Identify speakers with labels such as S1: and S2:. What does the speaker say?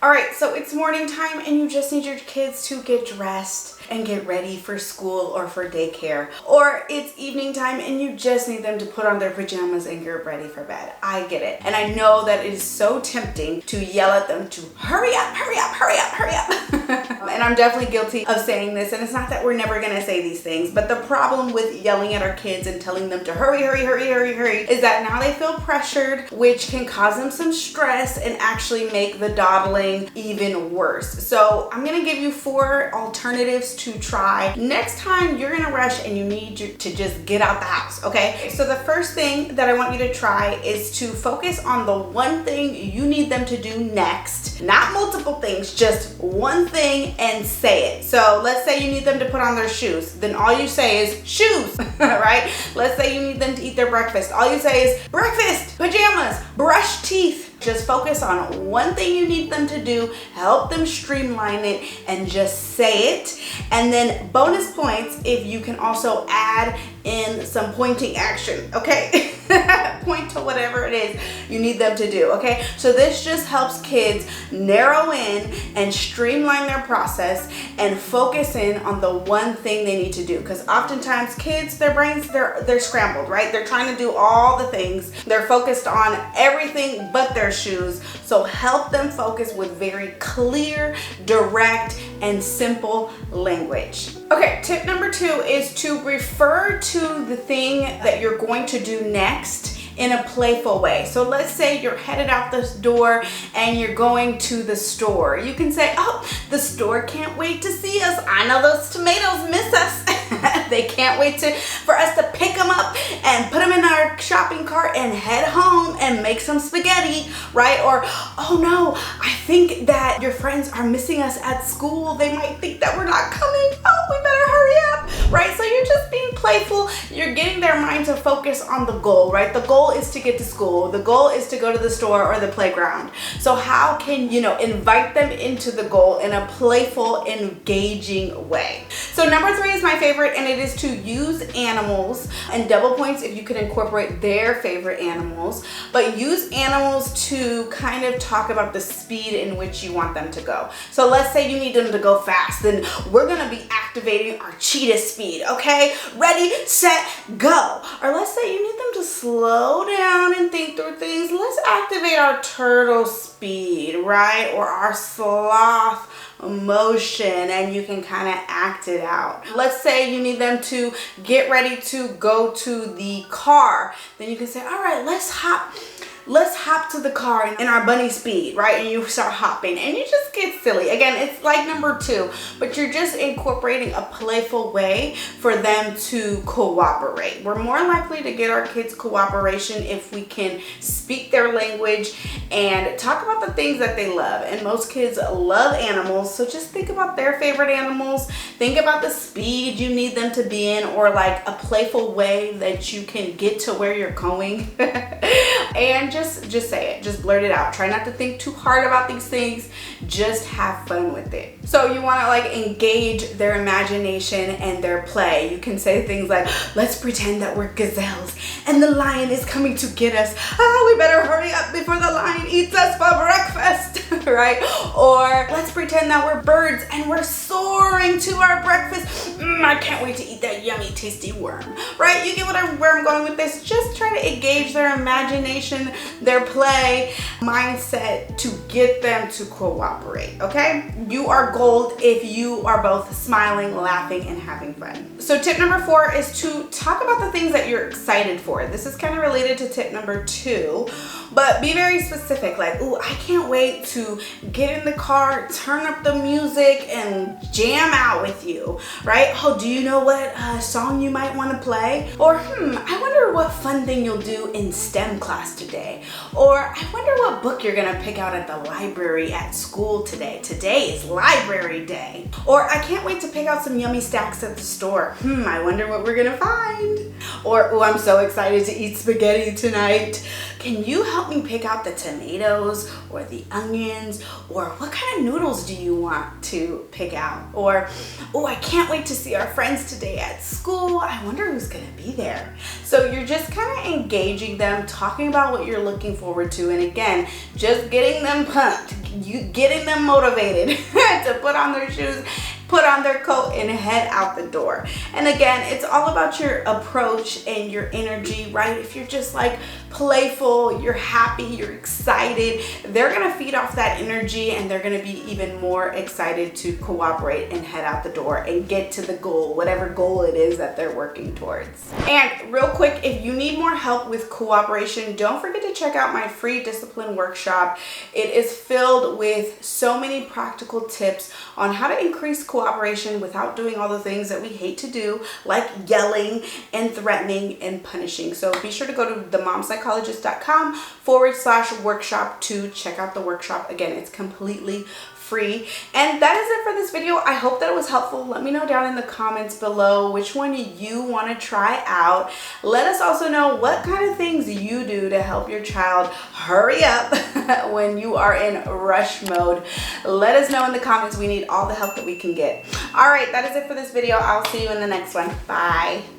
S1: All right, so it's morning time and you just need your kids to get dressed and get ready for school or for daycare. Or it's evening time and you just need them to put on their pajamas and get ready for bed. I get it. And I know that it is so tempting to yell at them to hurry up, hurry up, hurry up, hurry up. And I'm definitely guilty of saying this. And it's not that we're never gonna say these things, but the problem with yelling at our kids and telling them to hurry, hurry, hurry, hurry, hurry is that now they feel pressured, which can cause them some stress and actually make the dawdling even worse. So I'm gonna give you 4 alternatives to try next time you're in a rush and you need to just get out the house, okay? So the first thing that I want you to try is to focus on the one thing you need them to do next, not multiple things, just one thing, and say it. So let's say you need them to put on their shoes, then all you say is shoes, right? Let's say you need them to eat their breakfast. All you say is breakfast, pajamas, brush teeth. Just focus on one thing you need them to do, help them streamline it, and just say it. And then bonus points if you can also add in some pointing action, okay? Point to whatever it is you need them to do, okay? So this just helps kids narrow in and streamline their process and focus in on the one thing they need to do. Because oftentimes kids, their brains, they're scrambled, right? They're trying to do all the things. They're focused on everything but their shoes. So help them focus with very clear, direct, and simple language. Okay, tip number 2 is to refer to the thing that you're going to do next in a playful way. So let's say you're headed out this door and you're going to the store. You can say, oh, the store can't wait to see us. I know those tomatoes miss us. They can't wait for us to pick them up and put them in our shopping cart and head home and make some spaghetti, right? Or, oh no, I think that your friends are missing us at school. They might think that we're not coming. Oh, we better hurry up, right? So you're just being playful. You're getting their mind to focus on the goal, right? The goal is to get to school. The goal is to go to the store or the playground. So how can you invite them into the goal in a playful, engaging way? So number 3 is my favorite, and it is to use animals, and double points if you can incorporate their favorite animals, but use animals to kind of talk about the speed in which you want them to go. So let's say you need them to go fast, then we're gonna be activating our cheetah speed, okay? Ready, set, go. Or let's say you need them to slow down and think through things. Let's activate our turtle speed, right? Or our sloth motion, and you can kind of act it out. Let's say you need them to get ready to go to the car. Then you can say, all right, let's hop to the car in our bunny speed, right? And you start hopping and you just get silly. Again, it's like number 2, but you're just incorporating a playful way for them to cooperate. We're more likely to get our kids cooperation if we can speak their language and talk about the things that they love. And most kids love animals, so just think about their favorite animals. Think about the speed you need them to be in, or like a playful way that you can get to where you're going. And just say it, just blurt it out. Try not to think too hard about these things, just have fun with it. So you want to like engage their imagination and their play. You can say things like, let's pretend that we're gazelles and the lion is coming to get us. We better hurry up before the lion eats us for breakfast, right? Or let's pretend that we're birds and we're soaring to our breakfast. I can't wait to eat that yummy tasty worm, right? You get where I'm going with this. Just try to engage their imagination, their play mindset to get them to cooperate, okay? You are gold if you are both smiling, laughing, and having fun. So tip number 4 is to talk about the things that you're excited for. This is kind of related to tip number 2, but be very specific. Like, ooh, I can't wait to get in the car, turn up the music, and jam out with you, right? Oh, do you know what song you might want to play? Or, I wonder what fun thing you'll do in STEM class today. Or, I wonder what book you're gonna pick out at the library at school today. Today is library day. Or, I can't wait to pick out some yummy snacks at the store. I wonder what we're gonna find. Or, oh, I'm so excited to eat spaghetti tonight. Can you help me pick out the tomatoes or the onions? Or what kind of noodles do you want to pick out? Or, oh, I can't wait to see our friends today at school. I wonder who's gonna be there. So you're just kind of engaging them, talking about what you're looking forward to. And again, just getting them pumped, you getting them motivated to put on their shoes, put on their coat, and head out the door. And again, it's all about your approach and your energy, right? If you're just like playful, you're happy, you're excited, they're gonna feed off that energy and they're gonna be even more excited to cooperate and head out the door and get to the goal, whatever goal it is that they're working towards. And real quick, if you need more help with cooperation, don't forget to check out my free discipline workshop. It is filled with so many practical tips on how to increase cooperation without doing all the things that we hate to do, like yelling and threatening and punishing. So be sure to go to themomspsychologist.com/workshop to check out the workshop. Again, it's completely free. And that is it for this video. I hope that it was helpful. Let me know down in the comments below which one you want to try out. Let us also know what kind of things you do to help your child hurry up when you are in rush mode. Let us know in the comments. We need all the help that we can get. All right, that is it for this video. I'll see you in the next one. Bye.